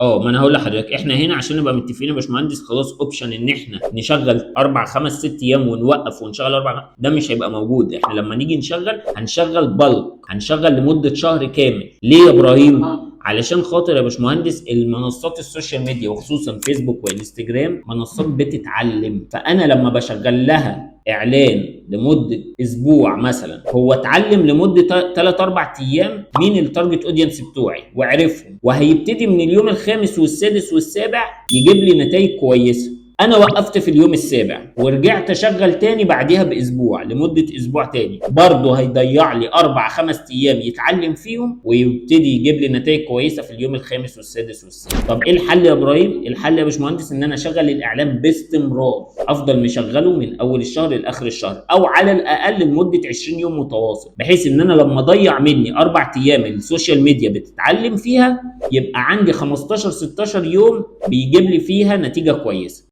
ما انا هقول لحضرتك، احنا هنا عشان نبقى متفقين يا باشمهندس، خلاص اوبشن ان احنا نشغل 4 5 6 ايام ونوقف ونشغل 4، ده مش هيبقى موجود. احنا لما نيجي نشغل هنشغل بلك، هنشغل لمده شهر كامل. ليه يا ابراهيم؟ علشان خاطر يا باشمهندس المنصات السوشيال ميديا وخصوصا فيسبوك وانستجرام منصات بتتعلم، فانا لما بشغل لها اعلان لمده اسبوع مثلا، هو اتعلم لمده 3 4 ايام مين التارجت اودينس بتوعي وعرفهم، وهيبتدي من اليوم الخامس والسادس والسابع يجيب لي نتائج كويسه. انا وقفت في اليوم السابع ورجعت اشغل تاني بعديها باسبوع لمده اسبوع تاني، برضه هيضيع لي 4 5 ايام يتعلم فيهم ويبتدي يجيب لي نتائج كويسه في اليوم الخامس والسادس والسابع. طب ايه الحل يا ابراهيم؟ الحل يا باشمهندس ان انا اشغل الاعلان باستمرار، افضل مشغله من اول الشهر لاخر الشهر، او على الاقل لمده 20 يوم متواصل، بحيث ان انا لما اضيع مني 4 ايام السوشيال ميديا بتتعلم فيها، يبقى عندي 15 16 يوم بيجيب لي فيها نتيجه كويسه.